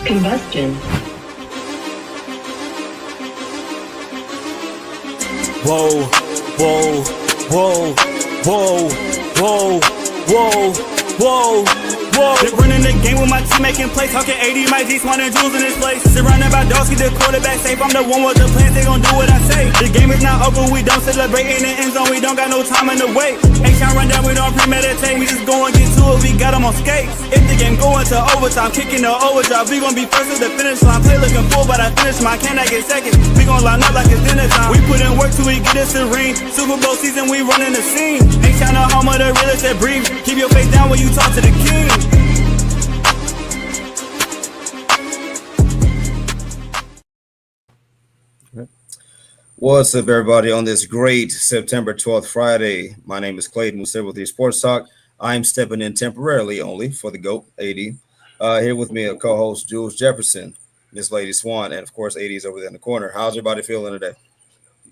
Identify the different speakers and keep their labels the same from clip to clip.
Speaker 1: Combustion.
Speaker 2: Whoa, whoa, whoa, whoa, whoa, whoa, whoa, whoa. Been running the game with my team making plays. Talking 80, my G, Swan and Jules in this place. Surrounded by dogs, keep the quarterback safe. I'm the one with the plans, they gon' do what I say. The game is not over, we don't celebrate. In the end zone, we don't got no time in the wait. Ain't tryna run down, we don't premeditate. We just go and get to it, we got them on skates. If the game going to overtime, kicking the overdrive, we gon' be first at the finish line. Play looking full, but I finish mine, can I get second? We gon' line up like it's dinner time. We put in work till we get us a ring. Super Bowl season, we running the scene. Ain't tryna home of the realest that breathe. Keep your face down when you talk to the king.
Speaker 3: What's up, everybody, on this great September 12th Friday? My name is Clayton Muser with your Sports Talk. I'm stepping in temporarily only for the GOAT, AD. Here with me, a co-host, Jules Jefferson, Miss Lady Swan, and, of course, AD's over there in the corner. How's everybody feeling today?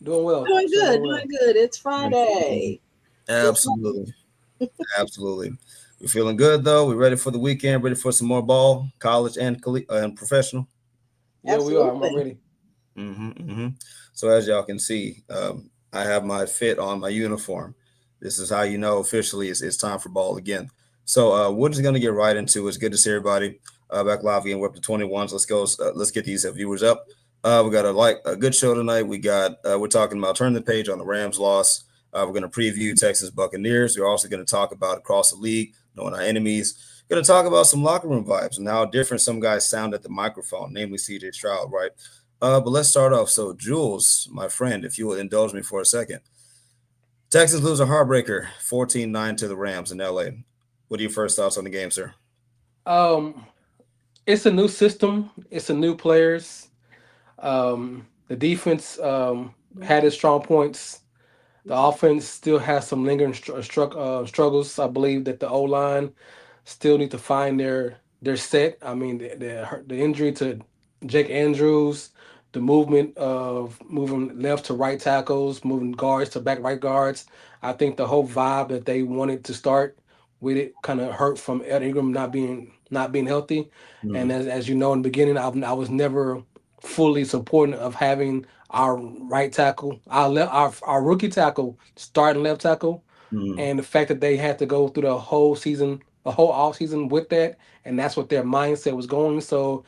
Speaker 4: Doing well.
Speaker 5: Doing good. It's Friday.
Speaker 3: Absolutely. Absolutely. We're feeling good, though. We're ready for the weekend, ready for some more ball, college and professional.
Speaker 4: Yeah, we are. I'm ready.
Speaker 3: So as y'all can see, I have my fit on my uniform. This is how you know officially it's time for ball again. So we're just going to get right into it. It's good to see everybody back live again. We're up to 21s. Let's go. Let's get these viewers up. We got a good show tonight. We're talking about turning the page on the Rams loss. We're going to preview Texas Buccaneers. We're also going to talk about across the league, knowing our enemies. Going to talk about some locker room vibes and how different some guys sound at the microphone, namely CJ Stroud, right? But let's start off. So, Jules, my friend, if you will indulge me for a second. Texans lose a heartbreaker, 14-9 to the Rams in LA. What are your first thoughts on the game, sir?
Speaker 4: It's a new system. It's a new players. The defense had its strong points. The offense still has some lingering struggles. I believe that the O line still need to find their set. I mean, the injury to Jake Andrews, the movement of moving left to right tackles, moving guards to back right guards. I think the whole vibe that they wanted to start with it kind of hurt from Ed Ingram not being healthy. And as you know, in the beginning, I was never fully supporting of having our right tackle, our rookie tackle, starting left tackle, and the fact that they had to go through the whole season, the whole off season with that, and that's what their mindset was going. So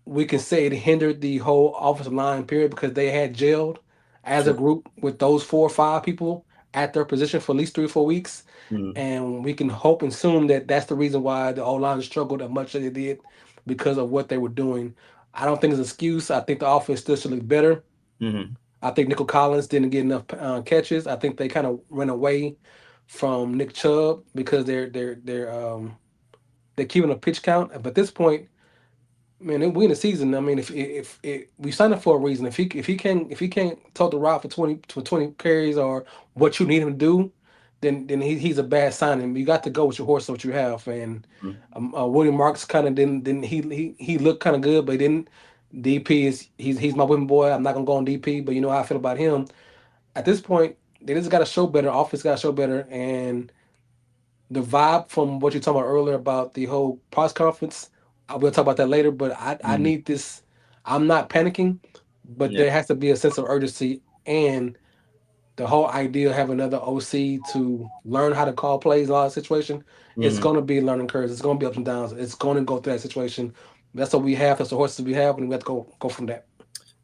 Speaker 4: we can say it hindered the whole offensive line period because they had gelled as a group with those 4 or 5 people at their position for at least 3 or 4 weeks. And we can hope and assume that that's the reason why the O-line struggled as much as they did because of what they were doing. I don't think it's an excuse. I think the offense still should look better. I think Nico Collins didn't get enough catches. I think they kind of ran away from Nick Chubb because they're keeping a pitch count. But at this point, man, we in the season. I mean, if we signed up for a reason, if he can't tote the rock for 20 carries or what you need him to do, then he's a bad signing. You got to go with your horse, what you have. And William Marks kind of didn't he looked kind of good, but he didn't. DP he's my whipping boy. I'm not gonna go on DP, but you know how I feel about him. At this point, they just got to show better. Offense got to show better, and the vibe from what you're talking about earlier about the whole press conference. I will talk about that later, but I need this. I'm not panicking, but there has to be a sense of urgency and the whole idea of having another OC to learn how to call plays in a lot of situations. It's going to be learning curves. It's going to be ups and downs. It's going to go through that situation. That's what we have. That's the horses we have, and we have to go from that.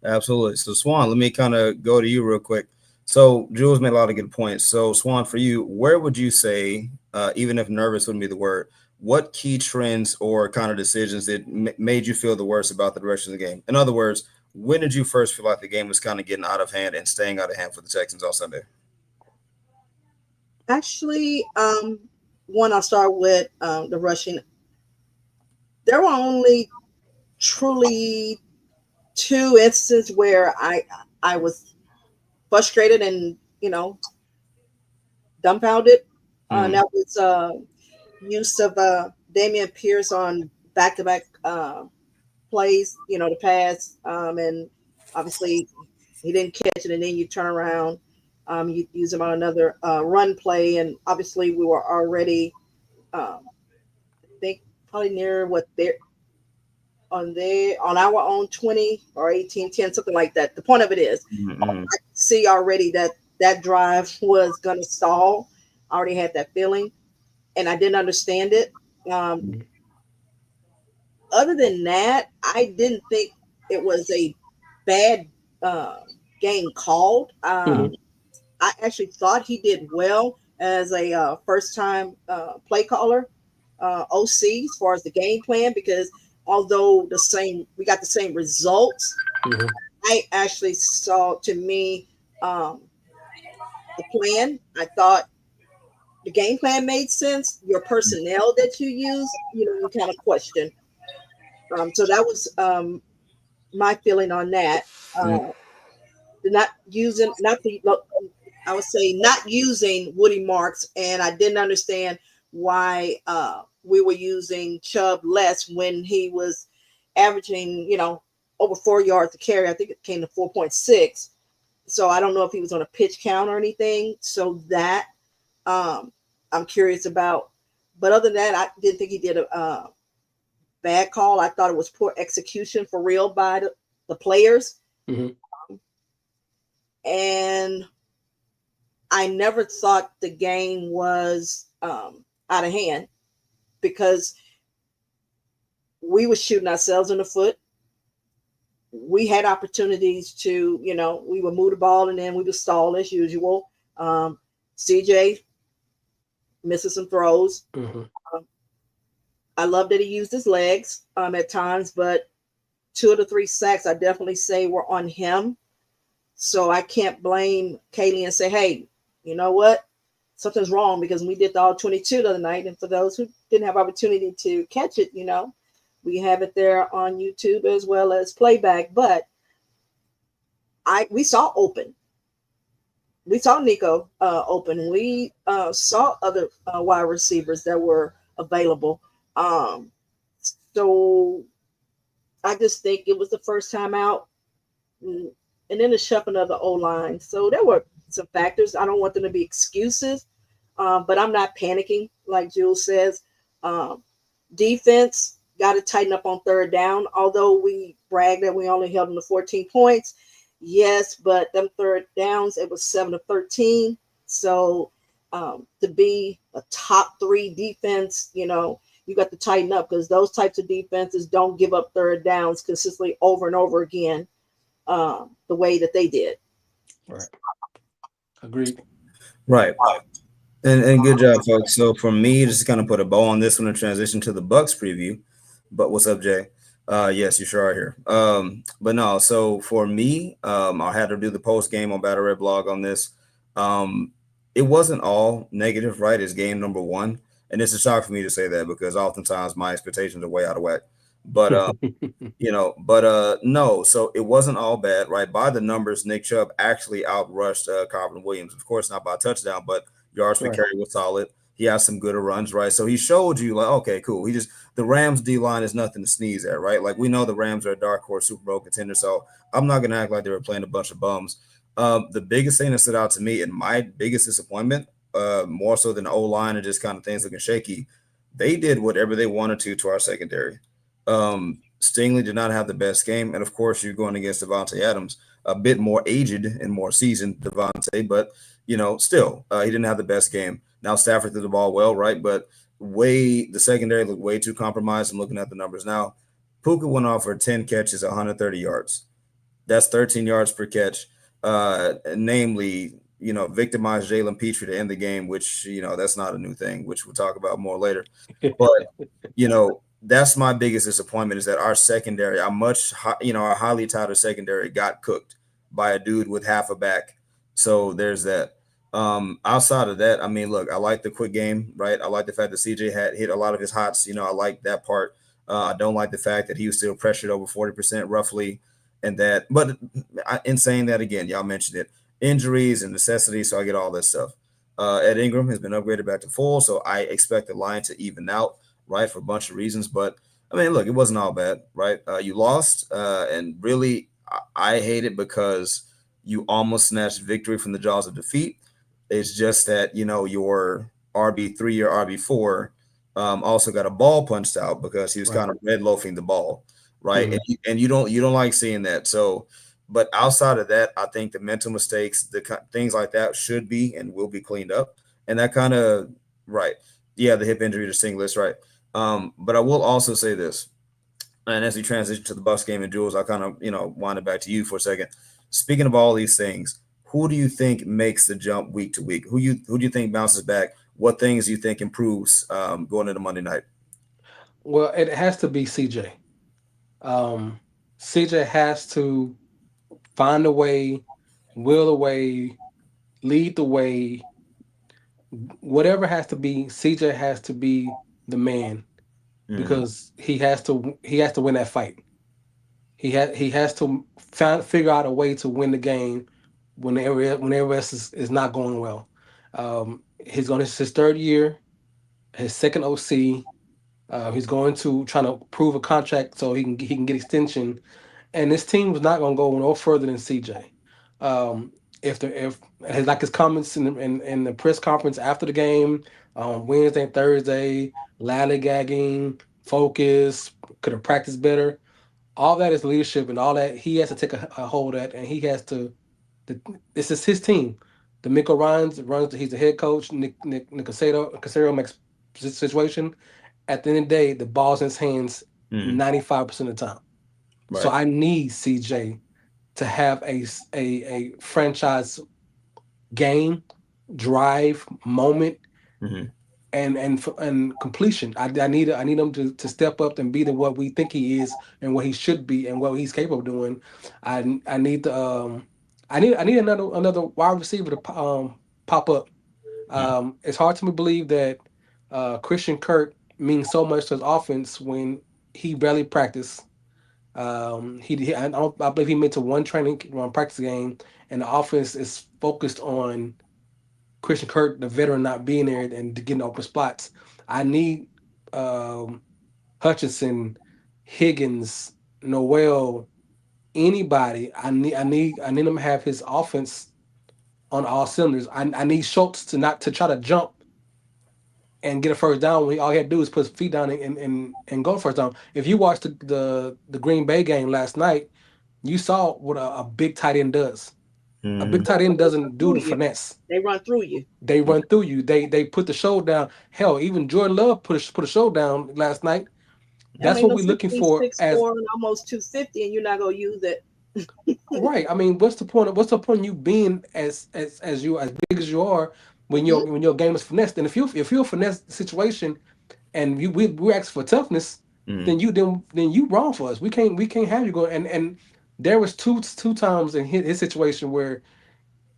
Speaker 3: Absolutely. So, Swan, let me kind of go to you real quick. So, Jules made a lot of good points. So, Swan, for you, where would you say, even if nervous wouldn't be the word, what key trends or kind of decisions that made you feel the worst about the direction of the game? In other words, when did you first feel like the game was kind of getting out of hand and staying out of hand for the Texans on Sunday?
Speaker 5: Actually, one I'll start with the rushing. There were only truly 2 instances where I was frustrated and dumbfounded. That was use of Damian Pierce on back-to-back plays, the pass, and obviously he didn't catch it, and then you turn around, you use him on another run play, and obviously we were already, I think, probably near what on our own 20 or 18-10, something like that. The point of it is,
Speaker 3: Mm-hmm.
Speaker 5: I see already that that drive was gonna stall. I already had that feeling, and I didn't understand it. Um,
Speaker 4: Mhm.
Speaker 5: Other than that, I didn't think it was a bad uh, game called.
Speaker 4: Mhm.
Speaker 5: I actually thought he did well as a first time play caller, OC, as far as the game plan, because although we got the same results,
Speaker 4: Mhm.
Speaker 5: I actually saw, to me, um, the plan. I thought the game plan made sense. Your personnel that you use, you kind of question. So that was my feeling on that.
Speaker 4: Mhm.
Speaker 5: Uh, not using, not the, I would say not using Woody Marks, and I didn't understand why we were using Chubb less when he was averaging, over 4 yards to carry. I think it came to 4.6. So I don't know if he was on a pitch count or anything. So that um, I'm curious about. But other than that, I didn't think he did a bad call. I thought it was poor execution for real by the players.
Speaker 4: Mhm.
Speaker 5: And I never thought the game was out of hand because we were shooting ourselves in the foot. We had opportunities to, we would move the ball and then we would stall as usual. CJ misses some throws.
Speaker 4: Mhm.
Speaker 5: Um, I love that he used his legs at times, but 2 of the 3 sacks I definitely say were on him. So I can't blame Kaylee and say, hey, you know what? Something's wrong because we did the all 22 the other night. And for those who didn't have opportunity to catch it, we have it there on YouTube as well as playback. But we saw open. We saw Nico open. We saw other wide receivers that were available. Um, so I just think it was the first time out. And then the shuffling of the O line. So there were some factors. I don't want them to be excuses, but I'm not panicking, like Jules says. Um, Defense got to tighten up on third down. Although we bragged that we only held them to 14 points, yes, but them third downs, it was 7 of 13. So to be a top 3 defense, you got to tighten up because those types of defenses don't give up third downs consistently over and over again the way that they did.
Speaker 4: Right. Agreed.
Speaker 3: Right. And good job, folks. So for me, just kind of put a bow on this one and transition to the Bucks preview. But what's up, Jay? Yes, you sure are here. But no, so for me, I had to do the post game on Battle Red blog on this. It wasn't all negative, right? It's game number 1. And it's a shock for me to say that because oftentimes my expectations are way out of whack. But no, so it wasn't all bad, right? By the numbers, Nick Chubb actually outrushed Calvin Williams. Of course, not by a touchdown, but yards per
Speaker 4: Right.
Speaker 3: carry was solid. He has some good runs, right? So he showed you, like, okay, cool. The Rams D line is nothing to sneeze at, right? Like, we know the Rams are a dark horse Super Bowl contender, so I'm not gonna act like they were playing a bunch of bums. The biggest thing that stood out to me and my biggest disappointment, more so than the O line and just kind of things looking shaky, they did whatever they wanted to our secondary. Stingley did not have the best game, and of course, you're going against Devontae Adams, a bit more aged and more seasoned Devontae, but still, he didn't have the best game. Now Stafford threw the ball well, right? But the secondary looked way too compromised. I'm looking at the numbers now. Puka went off for 10 catches, 130 yards. That's 13 yards per catch. Namely, victimized Jalen Petrie to end the game, which that's not a new thing, which we'll talk about more later. But that's my biggest disappointment is that our secondary, our highly touted secondary got cooked by a dude with half a back. So there's that. Outside of that, I mean, look, I like the quick game, right? I like the fact that CJ had hit a lot of his hots. I like that part. I don't like the fact that he was still pressured over 40% roughly. But in saying that again, y'all mentioned it, injuries and necessities. So I get all this stuff. Ed Ingram has been upgraded back to full. So I expect the line to even out, right, for a bunch of reasons. But I mean, look, it wasn't all bad, right? You lost, and really, I hate it because you almost snatched victory from the jaws of defeat. It's just that your RB3 or RB4 also got a ball punched out because he was
Speaker 4: Right.
Speaker 3: kind of red loafing the ball. right? And you don't like seeing that. So, but outside of that, I think the mental mistakes, things like that should be and will be cleaned up. And that kind of right, yeah, the hip injury to Singlet's right. But I will also say this, and as we transition to the Bucks game and Jules, I kind of wind it back to you for a second. Speaking of all these things, who do you think makes the jump week to week? Who do you think bounces back? What things do you think improves going into Monday night?
Speaker 4: Well, it has to be CJ. CJ has to find a way, will the way, lead the way, whatever has to be. CJ has to be the man
Speaker 3: Mm-hmm.
Speaker 4: because he has to win that fight. He has to figure out a way to win the game when everybody else is not going well. He's going to his third year, his second OC. He's going to trying to prove a contract so he can get extension, and this team is not going to go no further than CJ. Um, if like his comments in the press conference after the game on Wednesday and Thursday, lollygagging, focus, could have practiced better. All that is leadership, and all that he has to take a hold at, and he has to. This is his team. The Miko runs. He's the head coach. Nick Casero makes situation. At the end of the day, the ball's in his hands
Speaker 3: Mm-hmm.
Speaker 4: 95% of the time. So
Speaker 3: Right.
Speaker 4: I need CJ to have a franchise game, drive, moment,
Speaker 3: Mm-hmm.
Speaker 4: and completion. I need him to step up and be what we think he is and what he should be and what he's capable of doing. I need the I need another wide receiver to pop up. It's hard to believe that Christian Kirk means so much to his offense when he barely practiced. I believe he made to one practice game, and the offense is focused on Christian Kirk, the veteran, not being there and getting open spots. I need um, Hutchinson, Higgins, Noel, anybody. I need him to have his offense on all cylinders. I need Schultz to try to jump and get a first down when all he had to do is put his feet down and go first down. If you watched the Green Bay game last night, you saw what a big tight end does. A big tight end doesn't do the
Speaker 5: Through you.
Speaker 4: finesse.
Speaker 5: They run through you.
Speaker 4: They run through you. They put the show down. Hell, even Jordan Love put a show down last night.
Speaker 5: I
Speaker 4: That's
Speaker 5: mean,
Speaker 4: what
Speaker 5: looks
Speaker 4: we're
Speaker 5: like
Speaker 4: looking
Speaker 5: he's
Speaker 4: for as
Speaker 5: 6'4" and almost 250, and you're not gonna use it.
Speaker 4: right. I mean, what's the point? What's the point of you being as big as you are
Speaker 5: Mhm.
Speaker 4: when your game is finessed? And if you're a finesse situation and we ask for toughness,
Speaker 3: Mm-hmm.
Speaker 4: then you wrong for us. We can't have you going. And there was two times in his situation where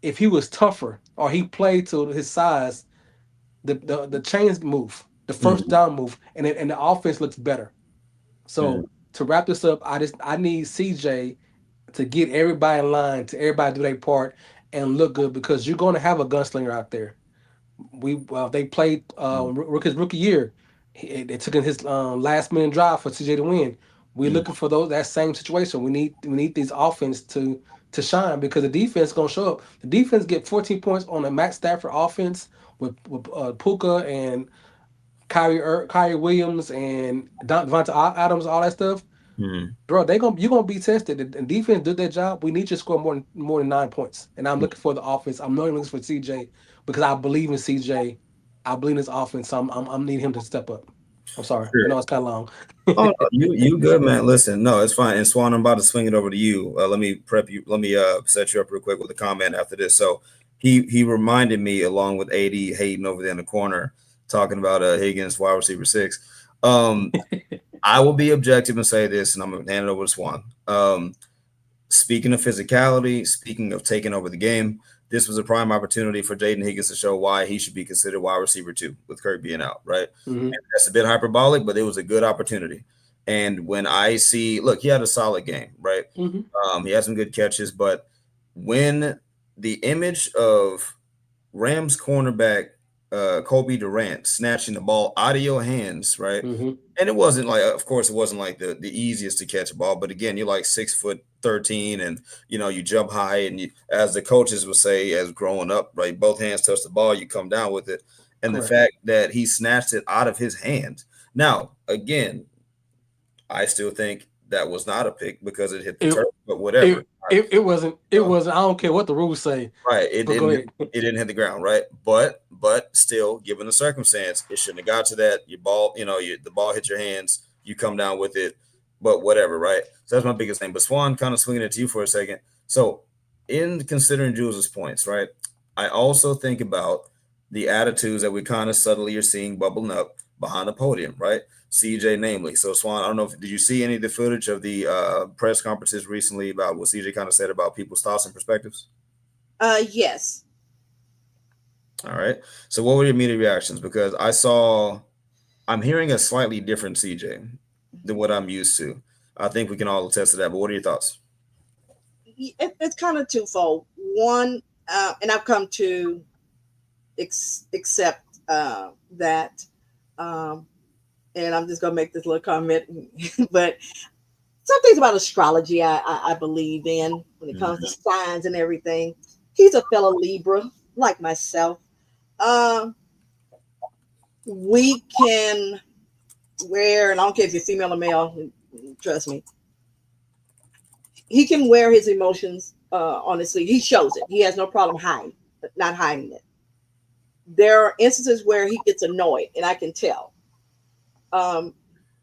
Speaker 4: if he was tougher or he played to his size, the chains move, the first
Speaker 3: Mm-hmm.
Speaker 4: down move, and the offense looks better.
Speaker 3: Mm-hmm.
Speaker 4: So to wrap this up, I need CJ to get everybody in line, to everybody do their part and look good because you're going to have a gunslinger out there. They played his rookie year. They took in his last minute drive for CJ to win. We're looking for that same situation. We need these offense to shine because the defense is going to show up. The defense get 14 points on a Matt Stafford offense with Puka and Kyrie Williams and Devonta Adams, all that stuff.
Speaker 3: Mm-hmm.
Speaker 4: Bro, you're gonna be tested. And defense did their job. We need you to score more than 9 points. And I'm looking for the offense. I'm not looking for CJ because I believe in CJ. I believe in his offense. So I'm needing him to step up. I'm sorry. I
Speaker 3: Sure.
Speaker 4: know it's kind of long.
Speaker 3: Oh, no, you good, man. Listen, no, it's fine. And Swan, I'm about to swing it over to you. Let me prep you. Let me set you up real quick with a comment after this. So he reminded me along with AD Hayden over there in the corner talking about Higgins wide receiver 6. I will be objective and say this, and I'm gonna hand it over to Swan. Speaking of physicality, speaking of taking over the game, this was a prime opportunity for Jaden Higgins to show why he should be considered wide receiver 2 with Kirk being out, right?
Speaker 4: Mhm.
Speaker 3: And that's a bit hyperbolic, but it was a good opportunity. And when I see, look, he had a solid game, right?
Speaker 4: Mhm.
Speaker 3: He had some good catches, but when the image of Rams cornerback Kobe Durant snatching the ball out of your hands, right?
Speaker 4: Mhm.
Speaker 3: And it wasn't like, of course, it wasn't like the easiest to catch a ball, but again, you're like 6'13", and you jump high, and as the coaches would say, as growing up, right, both hands touch the ball, you come down with it, and the
Speaker 4: Correct.
Speaker 3: fact that he snatched it out of his hand. Now, again, I still think that was not a pick because it hit the turf, but whatever.
Speaker 4: It wasn't. It wasn't. I don't care what the rules say.
Speaker 3: Right. It
Speaker 4: But go
Speaker 3: didn't.
Speaker 4: ahead.
Speaker 3: It didn't hit the ground. Right. But still, given the circumstance, it shouldn't have got to that. Your ball, the ball hit your hands. You come down with it. But whatever. Right. So that's my biggest thing. But Swan, kind of swinging it to you for a second. So, in considering Jules's points, right, I also think about the attitudes that we kind of subtly are seeing bubbling up behind the podium, right? CJ, namely. So, Swan, I don't know did you see any of the footage of the press conferences recently about what CJ kind of said about people's thoughts and perspectives?
Speaker 5: Yes.
Speaker 3: All right. So, what were your immediate reactions? Because I'm hearing a slightly different CJ than what I'm used to. I think we can all attest to that. But what are your thoughts?
Speaker 5: It's kind of twofold. One, and I've come to accept that, and I'm just gonna make this little comment. But some things about astrology I believe in when it comes to signs and everything. He's a fellow Libra, like myself. We can wear, and I don't care if you're female or male, trust me, he can wear his emotions on his sleeve. He shows it. He has no problem not hiding it. There are instances where he gets annoyed, and I can tell. And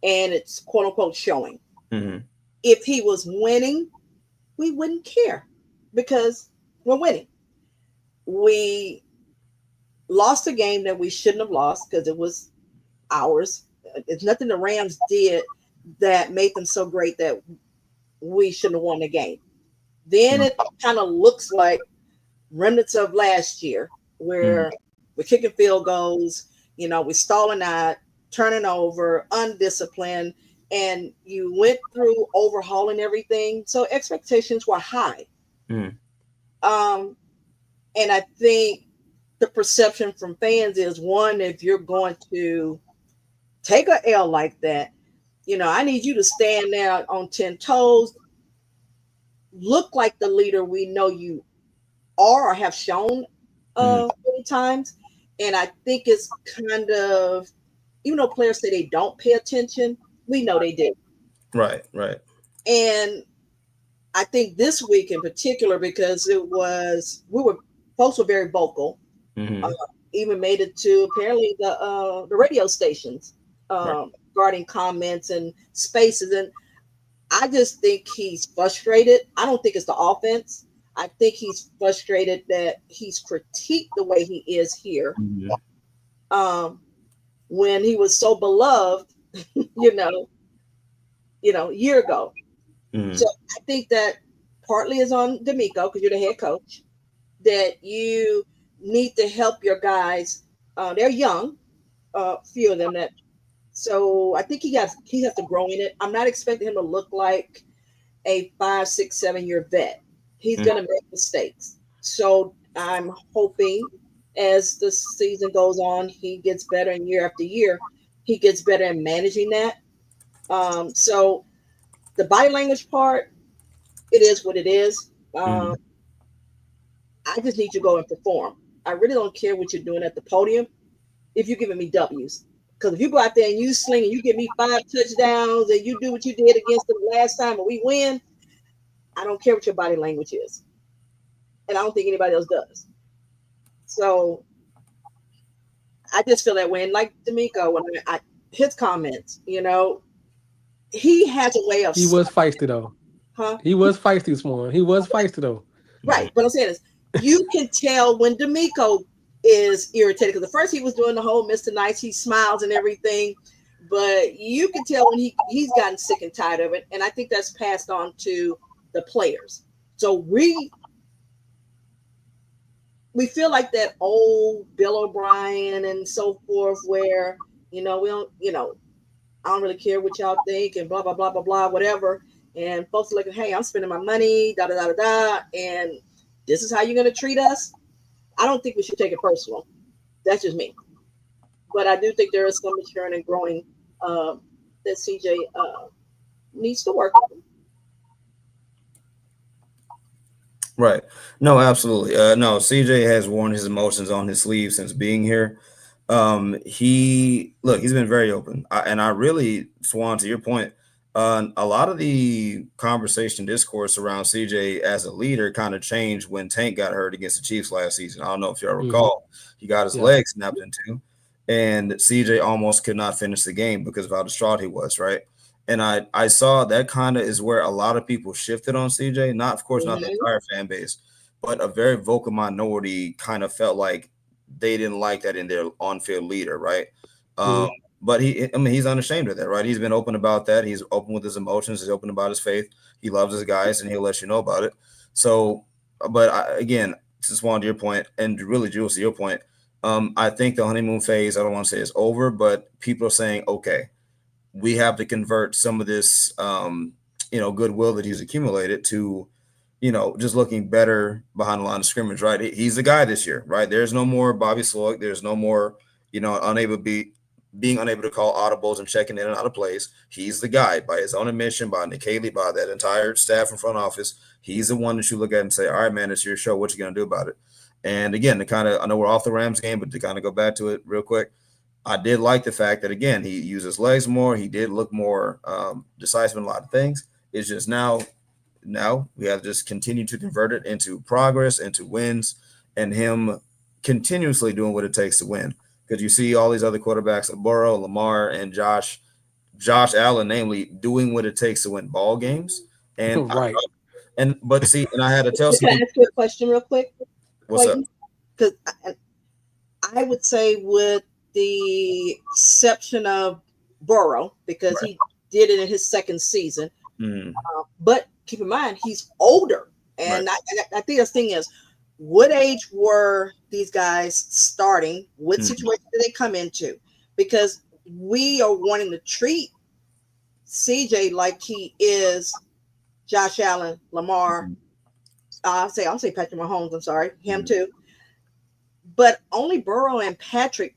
Speaker 5: it's quote unquote showing.
Speaker 3: Mm-hmm.
Speaker 5: If he was winning, we wouldn't care because we're winning. We lost a game that we shouldn't have lost because it was ours. It's nothing the Rams did that made them so great that we shouldn't have won the game. Then it kind of looks like remnants of last year where we're kicking field goals, we're stalling out, turning over, undisciplined, and you went through overhauling everything. So expectations were high. And I think the perception from fans is, one, if you're going to take a L like that, I need you to stand there on 10 toes, look like the leader we know you are or have shown many times. And I think it's kind of, even though players say they don't pay attention, we know they did.
Speaker 3: Right.
Speaker 5: And I think this week in particular, because folks were very vocal, even made it to apparently the radio stations regarding comments and spaces. And I just think he's frustrated. I don't think it's the offense. I think he's frustrated that he's critiqued the way he is here. When he was so beloved, a year ago. So I think that partly is on D'Amico, because you're the head coach, that you need to help your guys. They're young, few of them. So I think he has to grow in it. I'm not expecting him to look like a 5, 6, 7-year vet. He's going to make mistakes. So I'm hoping as the season goes on, he gets better, and year after year, he gets better in managing that. So the body language part, it is what it is. I just need you to go and perform. I really don't care what you're doing at the podium if you're giving me W's. Because if you go out there and you sling and you give me 5 touchdowns and you do what you did against them last time and we win, I don't care what your body language is. And I don't think anybody else does. So I just feel that way. And like D'Amico, when his comments, he has a way of.
Speaker 4: He was feisty though.
Speaker 5: Huh?
Speaker 4: He was feisty this morning. He was feisty though.
Speaker 5: Right. But I'm saying is, you can tell when D'Amico is irritated, because at first he was doing the whole Mr. Nice, he smiles and everything, but you can tell when he's gotten sick and tired of it. And I think that's passed on to the players. So we feel like that old Bill O'Brien and so forth, where, we don't, I don't really care what y'all think and blah, blah, blah, blah, blah, whatever. And folks are like, hey, I'm spending my money, da, da, da, da, da, and this is how you're going to treat us. I don't think we should take it personal. That's just me. But I do think there is some maturing and growing that CJ needs to work on.
Speaker 3: Right. No, absolutely. No, CJ has worn his emotions on his sleeve since being here. He's been very open. And I really, Swan, to your point, A lot of the conversation discourse around CJ as a leader kind of changed when Tank got hurt against the Chiefs last season. I don't know if y'all
Speaker 4: Hmm.
Speaker 3: recall. He got his
Speaker 4: Yeah.
Speaker 3: leg snapped into, and CJ almost could not finish the game because of how distraught he was, right? And I saw that kind of is where a lot of people shifted on CJ. Not, of course, not the
Speaker 5: Mhm.
Speaker 3: entire fan base, but a very vocal minority kind of felt like they didn't like that in their on-field leader, right? Um,
Speaker 4: Hmm.
Speaker 3: but I mean, he's unashamed of that, right? He's been open about that. He's open with his emotions. He's open about his faith. He loves his guys, and he'll let you know about it. So, but again, just one to your point, and really, Jules, to your point, I think the honeymoon phase, I don't want to say is over, but people are saying, okay, we have to convert some of this, goodwill that he's accumulated to, just looking better behind the line of scrimmage, right? He's the guy this year, right? There's no more Bobby Sloyd. There's no more, unable to being unable to call audibles and checking in and out of plays. He's the guy by his own admission, by Nick Haley, by that entire staff in front office. He's the one that you look at and say, all right, man, it's your show. What you going to do about it? And again, I know we're off the Rams game, but to kind of go back to it real quick, I did like the fact that, again, he used his legs more. He did look more decisive in a lot of things. It's just now we have to just continue to convert it into progress, into wins, and him continuously doing what it takes to win. Because you see all these other quarterbacks, Burrow, Lamar, and Josh Allen, namely, doing what it takes to win ball games. And
Speaker 4: Right.
Speaker 3: but see, and I had to tell some
Speaker 5: Can I
Speaker 3: people,
Speaker 5: ask you a question real quick,
Speaker 3: what's up?
Speaker 5: Clayton? Because I would say, with the exception of Burrow, because
Speaker 3: Right.
Speaker 5: he did it in his second season.
Speaker 3: Mhm.
Speaker 5: But keep in mind, he's older.
Speaker 3: Right.
Speaker 5: And I think the thing is, what age were these guys starting? What
Speaker 3: Mhm.
Speaker 5: situation did they come into? Because we are wanting to treat CJ like he is Josh Allen, Lamar.
Speaker 3: Mhm.
Speaker 5: I'll say Patrick Mahomes. I'm sorry, him
Speaker 3: Mhm.
Speaker 5: too. But only Burrow and Patrick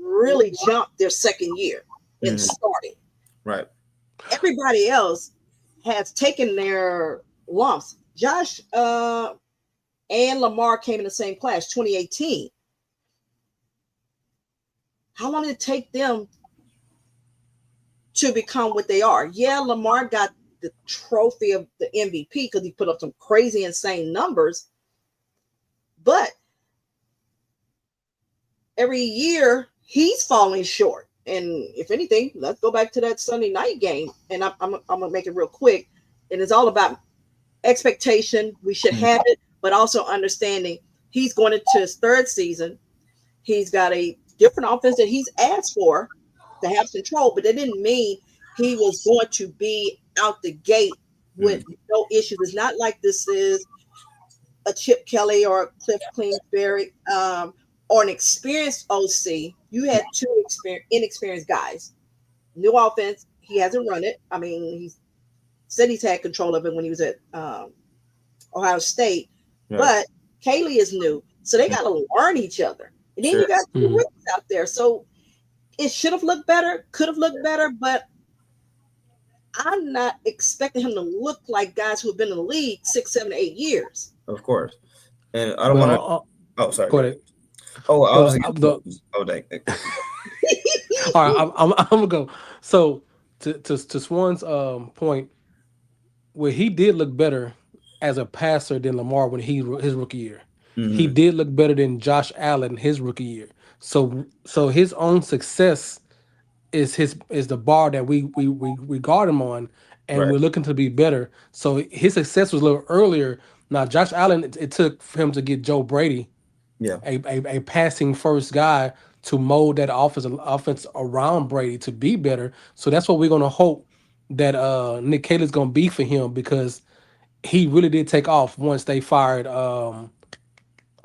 Speaker 5: really jumped their second year in
Speaker 3: Mhm.
Speaker 5: starting.
Speaker 3: Right.
Speaker 5: Everybody else has taken their lumps. Josh and Lamar came in the same class, 2018. How long did it take them to become what they are? Yeah, Lamar got the trophy of the MVP because he put up some crazy, insane numbers. But every year he's falling short. And if anything, let's go back to that Sunday night game. And I'm going to make it real quick. And it's all about expectation. We should
Speaker 3: Mhm.
Speaker 5: have it, but also understanding he's going into his third season. He's got a different offense that he's asked for to have control, but that didn't mean he was going to be out the gate with
Speaker 3: Mhm.
Speaker 5: no issues. It's not like this is a Chip Kelly or a Cliff Kingsbury, or an experienced OC. You had two inexperienced guys. New offense. He hasn't run it. I mean, he said he's had control of it when he was at Ohio State,
Speaker 3: Right.
Speaker 5: but Kaylee is new, so they
Speaker 3: Mhm.
Speaker 5: got to learn each other. And then you
Speaker 3: Sure.
Speaker 5: got two
Speaker 4: Hmm.
Speaker 5: rookies out there, so it should have looked better, could have looked better, but I'm not expecting him to look like guys who have been in the league 6, 7, 8 years.
Speaker 3: Of course. And I don't want to.
Speaker 4: Well,
Speaker 3: Oh, sorry.
Speaker 4: go
Speaker 3: Go ahead.
Speaker 4: ahead.
Speaker 3: Oh, I was
Speaker 4: Well,
Speaker 3: just
Speaker 4: the
Speaker 3: oh, dang.
Speaker 4: all right. I'm gonna go. So to Swan's point, where he did look better as a passer than Lamar when his rookie year. He
Speaker 3: Mhm.
Speaker 4: did look better than Josh Allen his rookie year. So his own success is the bar that we guard him on, and
Speaker 3: Right.
Speaker 4: we're looking to be better. So his success was a little earlier. Now Josh Allen, it took for him to get Joe Brady,
Speaker 3: Yeah.
Speaker 4: a passing first guy, to mold that offense around Brady to be better. So that's what we're gonna hope that Nick Caley's gonna be for him, because he really did take off once they fired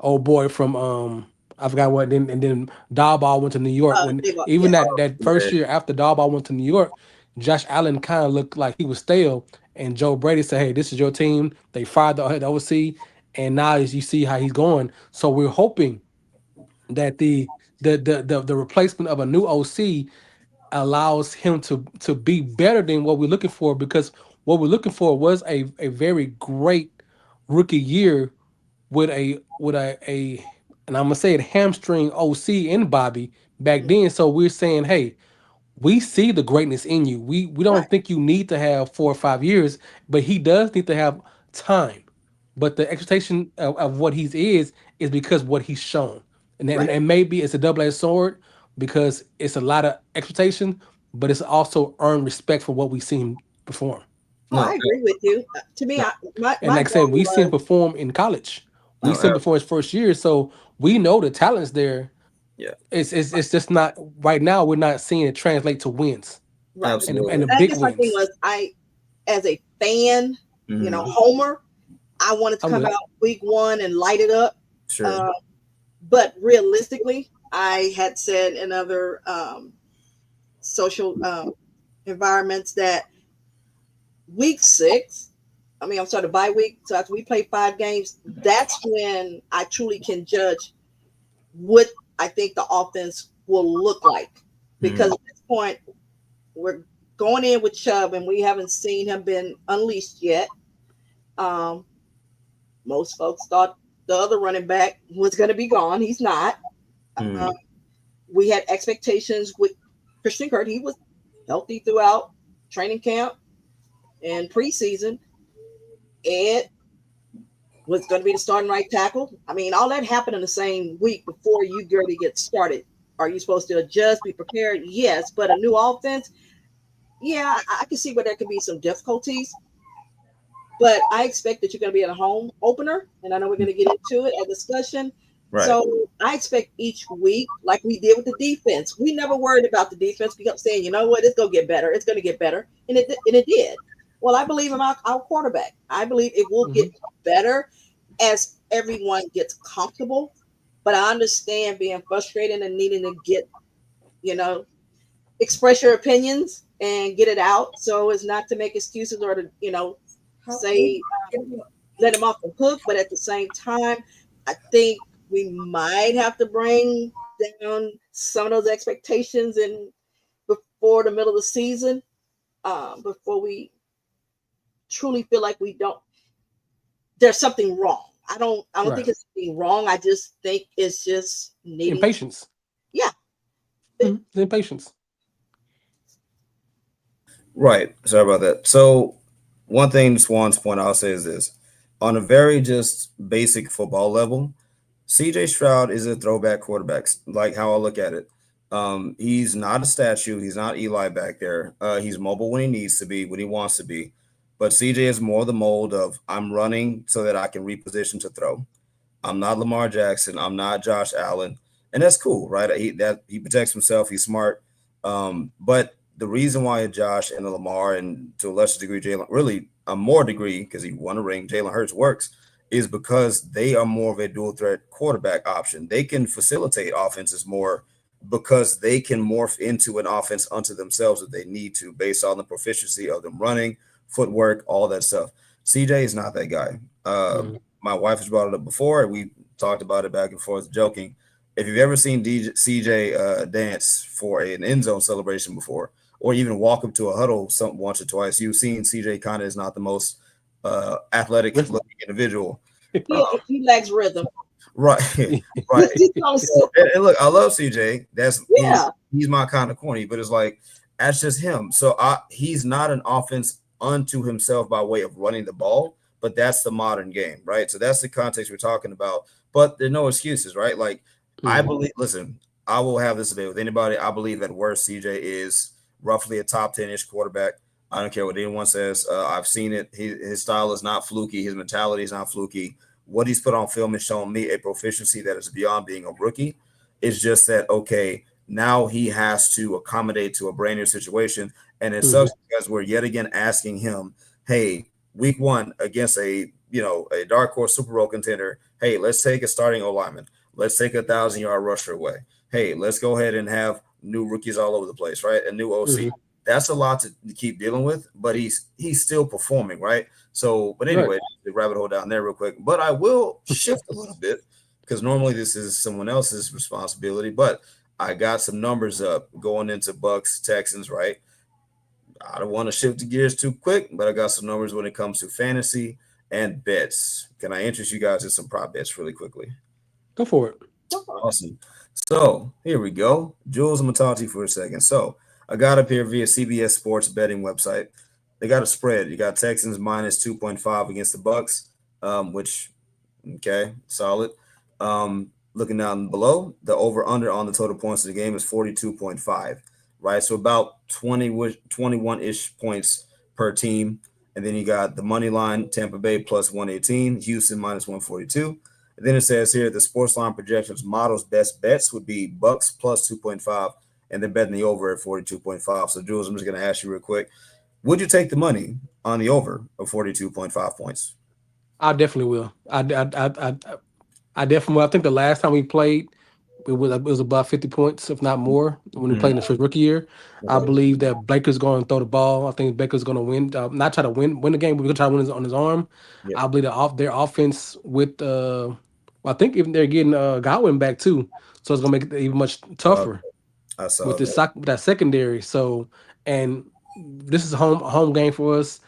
Speaker 4: old boy from I forgot what, and then Dahlbaugh went to New York. When
Speaker 5: Yeah,
Speaker 4: even that
Speaker 3: Yeah.
Speaker 4: first year after Dahlbaugh went to New York, Josh Allen kind of looked like he was stale, and Joe Brady said, "Hey, this is your team." They fired the OC, and now as you see how he's going. So we're hoping that the replacement of a new OC allows him to be better than what we're looking for, because what we're looking for was a very great rookie year with a and I'm gonna say it, hamstring OC and Bobby back then. So we're saying, hey, we see the greatness in you. We don't
Speaker 5: Right.
Speaker 4: think you need to have 4 or 5 years, but he does need to have time. But the expectation of what he is because what he's shown,
Speaker 5: Right.
Speaker 4: and maybe it's a double-edged sword because it's a lot of expectation, but it's also earned respect for what we see him perform.
Speaker 5: Oh,
Speaker 3: No,
Speaker 5: I agree with you. To me,
Speaker 4: Yeah. And
Speaker 5: my
Speaker 4: like I said,
Speaker 5: goal
Speaker 4: we see him
Speaker 5: was
Speaker 4: perform in college. We
Speaker 3: no,
Speaker 4: see him before his first year, so we know the talent's there.
Speaker 3: yeah,
Speaker 4: It's just not right now. We're not seeing it translate to wins
Speaker 5: right.
Speaker 4: and
Speaker 3: absolutely.
Speaker 4: the
Speaker 5: I
Speaker 4: big
Speaker 5: guess my thing
Speaker 4: wins.
Speaker 5: was as a fan,
Speaker 3: Mhm.
Speaker 5: homer, I wanted to
Speaker 4: I'm
Speaker 5: come
Speaker 4: with it.
Speaker 5: out week one and light it up.
Speaker 3: Sure.
Speaker 5: Uh, but realistically, I had said in other social environments that week six, I mean, I'm sorry, the bye week. So after we play 5 games, that's when I truly can judge what I think the offense will look like. Because
Speaker 3: Mhm.
Speaker 5: at this point, we're going in with Chubb, and we haven't seen him been unleashed yet. Um, most folks thought the other running back was going to be gone. He's not.
Speaker 3: Mhm.
Speaker 5: Um, we had expectations with Christian Kirk. He was healthy throughout training camp and preseason. Ed was going to be the starting right tackle. I mean, all that happened in the same week before you Gertie get started. Are you supposed to adjust, be prepared? Yes, but a new offense, yeah, I can see where there could be some difficulties. But I expect that you're going to be at a home opener, and I know we're going to get into it, a discussion.
Speaker 3: Right.
Speaker 5: So I expect each week, like we did with the defense, we never worried about the defense. We kept saying, you know what, it's going to get better. It's going to get better. And it did. Well, I believe in our quarterback. I believe it will get
Speaker 4: Mhm.
Speaker 5: better as everyone gets comfortable. But I understand being frustrated and needing to get, you know, express your opinions and get it out. So it's not to make excuses or to, say let him off the hook. But at the same time, I think we might have to bring down some of those expectations and before the middle of the season, before we truly feel like we don't there's something wrong. I don't think
Speaker 4: Right.
Speaker 5: it's something wrong. I just think it's just needing to,
Speaker 4: Impatience.
Speaker 5: yeah.
Speaker 4: The impatience.
Speaker 3: Right. Sorry about that. So, one thing, Swan's point I'll say is this: on a very just basic football level, CJ Stroud is a throwback quarterback, like how I look at it. He's not a statue. He's not Eli back there. He's mobile when he needs to be, when he wants to be. But CJ is more the mold of I'm running so that I can reposition to throw. I'm not Lamar Jackson. I'm not Josh Allen, and that's cool, right? He protects himself. He's smart. But the reason why Josh and Lamar, and to a lesser degree Jalen, really a more degree because he won a ring, Jalen Hurts works, is because they are more of a dual threat quarterback option. They can facilitate offenses more because they can morph into an offense unto themselves if they need to, based on the proficiency of them running, footwork, all that stuff. CJ is not that guy.
Speaker 4: Mhm.
Speaker 3: My wife has brought it up before. We talked about it back and forth, joking. If you've ever seen CJ dance for an end zone celebration before, or even walk up to a huddle once or twice, you've seen CJ kind of is not the most athletic
Speaker 4: Rhythm.
Speaker 3: looking individual.
Speaker 5: He lacks rhythm.
Speaker 3: Right, right.
Speaker 5: So,
Speaker 3: And look, I love CJ.
Speaker 5: yeah.
Speaker 3: He's my kind of corny, but it's like that's just him. So he's not an offense unto himself by way of running the ball, but that's the modern game, right? So that's the context we're talking about. But there's no excuses, right? Like I
Speaker 4: Mhm.
Speaker 3: believe. Listen, I will have this debate with anybody. I believe at worst, CJ is roughly a top 10-ish quarterback. I don't care what anyone says. I've seen it. His style is not fluky. His mentality is not fluky. What he's put on film is showing me a proficiency that is beyond being a rookie. It's just that, okay, now he has to accommodate to a brand new situation. And it
Speaker 4: Mhm.
Speaker 3: sucks because we're yet again asking him, hey, week one against a dark horse Super Bowl contender, hey, let's take a starting O lineman. Let's take 1,000-yard rusher away. Hey, let's go ahead and have new rookies all over the place, right? A new OC.
Speaker 4: Mhm.
Speaker 3: That's a lot to keep dealing with, but he's still performing, right? So, but
Speaker 4: Right.
Speaker 3: anyway, the rabbit hole down there real quick. But I will shift a little bit because normally this is someone else's responsibility. But I got some numbers up going into Bucks Texans, right? I don't want to shift the gears too quick, but I got some numbers when it comes to fantasy and bets. Can I interest you guys in some prop bets really quickly?
Speaker 4: Go for it.
Speaker 3: Awesome. So here we go. Jules, I'm gonna talk to you for a second. So I got up here via CBS Sports betting website. They got a spread. You got Texans minus 2.5 against the Bucks, which okay, solid. Looking down below, the over under on the total points of the game is 42.5, right? So about 21 ish points per team. And then you got the money line, Tampa Bay plus 118, Houston minus 142. And then it says here the sports line projections models best bets would be Bucks plus 2.5, and then betting the over at 42.5. So, Jules, I'm just going to ask you real quick. Would you take the money on the over of 42.5 points?
Speaker 4: I definitely will. I definitely will. I think the last time we played, it was about 50 points, if not more, when we played in the first rookie year. I
Speaker 3: Okay.
Speaker 4: believe that Baker's going to throw the ball. I think Baker's going to win. Not try to win the game, but we're going to try to win on his arm.
Speaker 3: Yep.
Speaker 4: I believe that their offense with well, I think even they're getting Godwin back too, so it's going to make it even much tougher
Speaker 3: I saw
Speaker 4: with
Speaker 3: that.
Speaker 4: with that secondary. So, and this is a home game for us.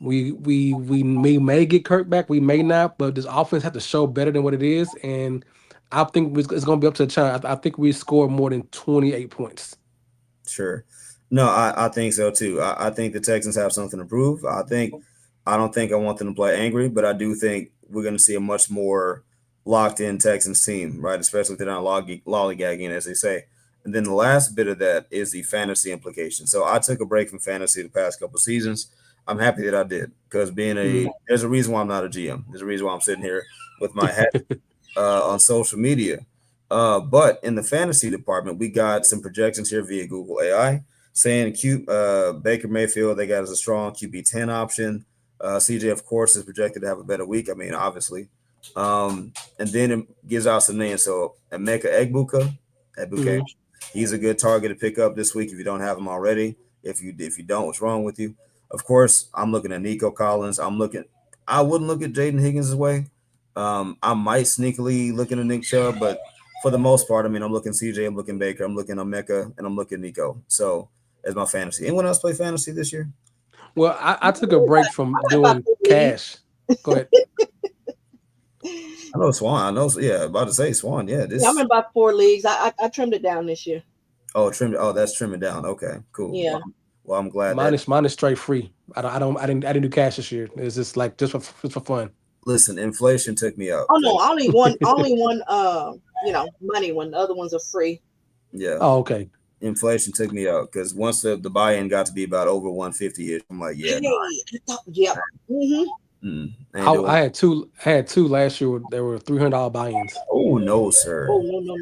Speaker 4: We may get Kirk back, we may not, but this offense has to show better than what it is, and I think it's going to be up to the challenge. I think we score more than 28 points.
Speaker 3: Sure. No, I think so too. I think the Texans have something to prove. I don't think I want them to play angry, but I do think we're going to see a much more locked in Texans team, right? Especially if they're not lollygagging, as they say. And then the last bit of that is the fantasy implication. So I took a break from fantasy the past couple seasons. I'm happy that I did because there's a reason why I'm not a GM. There's a reason why I'm sitting here with my hat on social media. But in the fantasy department, we got some projections here via Google AI saying Baker Mayfield, they got as a strong QB 10 option. CJ, of course, is projected to have a better week. I mean, obviously. And then it gives out some names. So Emeka Egbuka, he's a good target to pick up this week if you don't have him already. If you don't, what's wrong with you? Of course, I'm looking at Nico Collins. I wouldn't look at Jaden Higgins' way. I might sneakily looking at Nick Chubb, but for the most part, I mean, I'm looking CJ, I'm looking Baker, I'm looking Emeka, and I'm looking Nico. So as my fantasy. Anyone else play fantasy this year?
Speaker 4: Well, I took a break from doing cash. Go ahead.
Speaker 3: I know Swan. I know, yeah, about to say Swan. Yeah,
Speaker 5: Yeah, I'm in about 4 leagues. I trimmed it down this year.
Speaker 3: That's trimming down. Okay, cool.
Speaker 5: Yeah.
Speaker 3: Well, I'm glad
Speaker 4: Mine is straight free. I didn't do cash this year. It's just like just for fun.
Speaker 3: Listen, inflation took me out.
Speaker 5: Oh no, only one money one. The other ones are free.
Speaker 3: Yeah.
Speaker 4: Oh, okay.
Speaker 3: Inflation took me out because once the buy-in got to be about over 150-ish, I'm like, yeah.
Speaker 5: Yeah.
Speaker 4: I had two last year. There were $300 buy-ins.
Speaker 3: Oh no, sir.
Speaker 5: Oh no.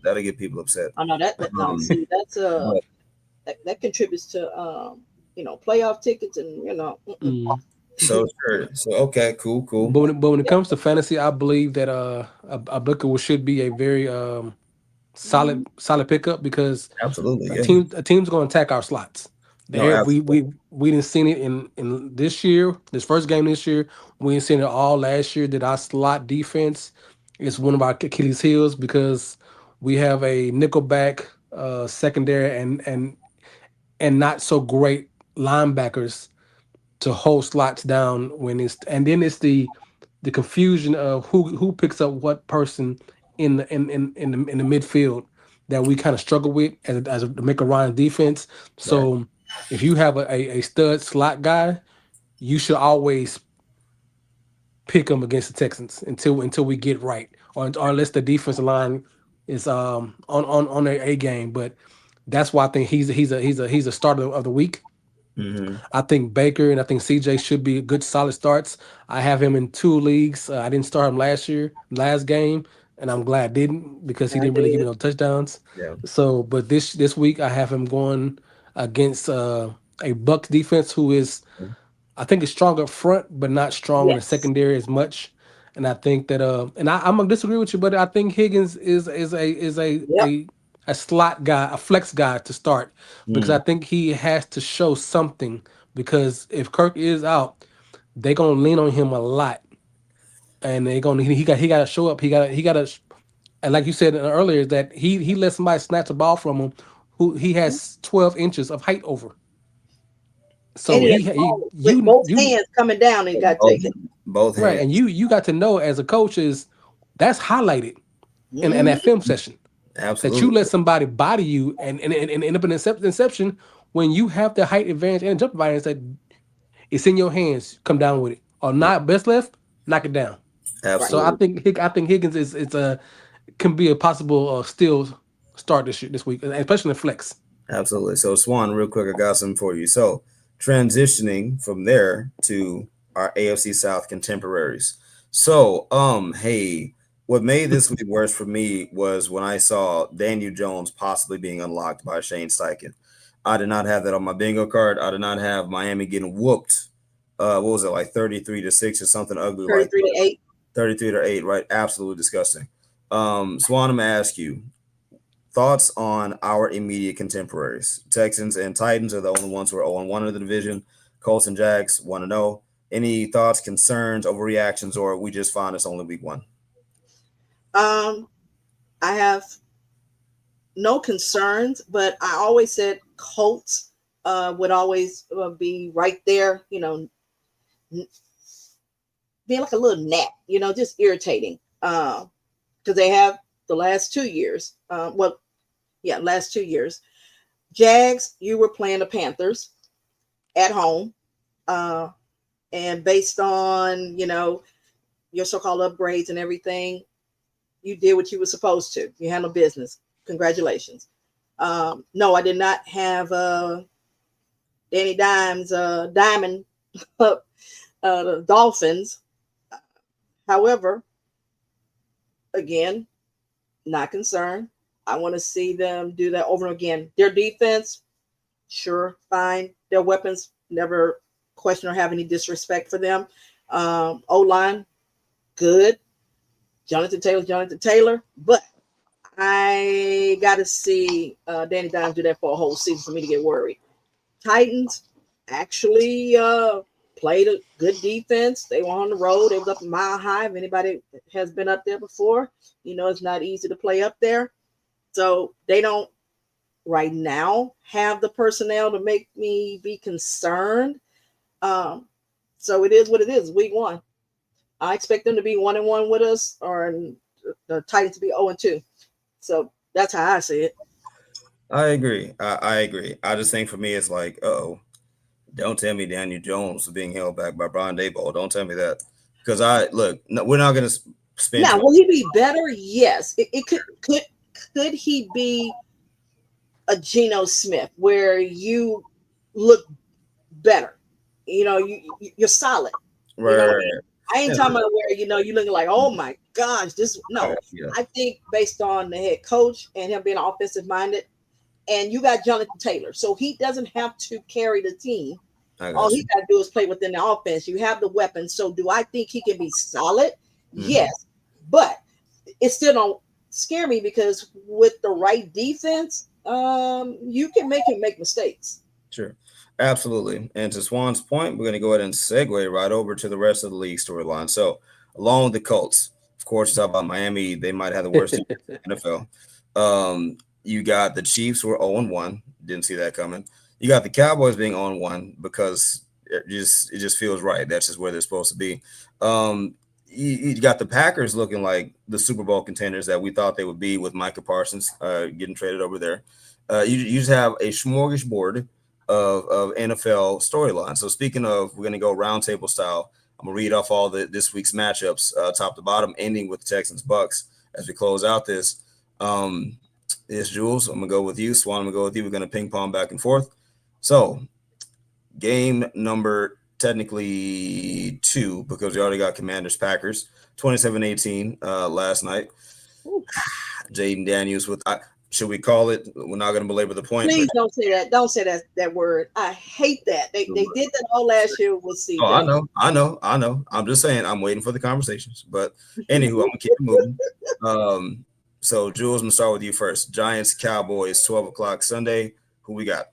Speaker 3: That'll get people upset.
Speaker 5: I know that no, see, that's that contributes to playoff tickets and
Speaker 3: So sure. So okay, cool.
Speaker 4: But when it comes to fantasy, I believe that a Booker should be a very solid pickup because
Speaker 3: Absolutely,
Speaker 4: a team's going to attack our slots. We didn't see it in this year, this first game this year. We didn't see it all last year. That our slot defense is one of our Achilles heels because we have a nickelback secondary and not so great linebackers to hold slots down when it's the confusion of who picks up what person in the midfield that we kind of struggle with as a make a Ryan defense. So if you have a stud slot guy, you should always pick him against the Texans until we get right, or unless the defensive line is on their A game. But that's why I think he's a starter of the week. I think Baker and I think CJ should be good solid starts. I have him in 2 leagues. I didn't start him last game, and I'm glad I didn't because he didn't really give me no touchdowns.
Speaker 3: Yeah.
Speaker 4: So, but this week I have him going against a Bucks defense who is, I think, is strong up front, but not strong in the secondary as much. And I think that and I'm gonna disagree with you, but I think Higgins is a slot guy, a flex guy to start because I think he has to show something because if Kirk is out, they're gonna lean on him a lot, and he got to show up. He got to, and like you said earlier, that he let somebody snatch the ball from him, who he has 12 inches of height over. So
Speaker 5: with both hands coming down and got taken.
Speaker 3: Both hands.
Speaker 4: Right, and you got to know as a coach is that's highlighted in that film session. that you
Speaker 3: Absolutely.
Speaker 4: let somebody body you and end up in inception when you have the height advantage and jump advantage that it's in your hands. Come down with it or not. Best left, knock it down.
Speaker 5: Right.
Speaker 4: So I
Speaker 3: Absolutely.
Speaker 4: think Higgins is a can be a possible still start this week, especially in flex.
Speaker 3: Absolutely. So Swan, real quick, I got something for you. So transitioning from there to our AFC South contemporaries. So, hey, what made this week worse for me was when I saw Daniel Jones possibly being unlocked by Shane Steichen. I did not have that on my bingo card. I did not have Miami getting whooped. What was it, like 33-6 or something ugly like
Speaker 5: 33 to 8.
Speaker 3: 33-8, right? Absolutely disgusting. Swan, I'm gonna ask you, thoughts on our immediate contemporaries. Texans and Titans are the only ones who are 0-1 in the division. Colts and Jags 1-0. Any thoughts, concerns, overreactions, or we just find it's only week one?
Speaker 5: I have no concerns, but I always said Colts would always be right there, being like a little gnat, just irritating. Because they have the last 2 years. Last 2 years. Jags, you were playing the Panthers at home. And based on, your so-called upgrades and everything, you did what you were supposed to. You handled business. Congratulations. No, I did not have Danny Diamond, the Dolphins. However, again, not concerned. I want to see them do that over and again. Their defense, sure, fine. Their weapons, never question or have any disrespect for them. O-line, good. Jonathan Taylor. But I got to see Danny Dimes do that for a whole season for me to get worried. Titans actually played a good defense. They were on the road. It was up a mile high. If anybody has been up there before, it's not easy to play up there. So they don't right now have the personnel to make me be concerned. So it is what it is. Week one. I expect them to be 1-1 with us, or the Titans to be 0-2. So that's how I see it.
Speaker 3: I agree. I agree. I just think for me, it's like, don't tell me Daniel Jones is being held back by Brian Daboll. Don't tell me that. Because we're not going to spend.
Speaker 5: Now, will he be better? Yes. It could he be a Geno Smith where you look better? You're solid.
Speaker 3: Right.
Speaker 5: You know what I mean? I ain't talking about where you looking like, oh my gosh, no.
Speaker 3: Yeah.
Speaker 5: I think based on the head coach and him being offensive minded, and you got Jonathan Taylor, so he doesn't have to carry the team. All he got to do is play within the offense. You have the weapons. So do I think he can be solid? Mm-hmm. Yes, but it still don't scare me because with the right defense, you can make him make mistakes.
Speaker 3: Sure. Absolutely. And to Swan's point, we're going to go ahead and segue right over to the rest of the league storyline. So, along with the Colts, of course, you talk about Miami. They might have the worst team in the NFL. You got the Chiefs who are 0-1. Didn't see that coming. You got the Cowboys being 0-1 because it just feels right. That's just where they're supposed to be. You got the Packers looking like the Super Bowl contenders that we thought they would be with Micah Parsons getting traded over there. You just have a smorgasbord of NFL storylines. So speaking of, we're going to go roundtable style. I'm going to read off all this week's matchups top to bottom, ending with the Texans Bucks as we close out this. It's Jules. I'm going to go with you. Swan, I'm going to go with you. We're going to ping pong back and forth. So game number technically 2, because we already got Commanders Packers 27-18 last night. Jaden Daniels with should we call it? We're not going to belabor the point.
Speaker 5: Please don't say that. Don't say that word. I hate that. They did that all last year with CJ.
Speaker 3: Oh, I know. I'm just saying I'm waiting for the conversations. But anywho, I'm gonna keep it moving. So Jules, I'm gonna start with you first. Giants, Cowboys, 12 o'clock Sunday. Who we got?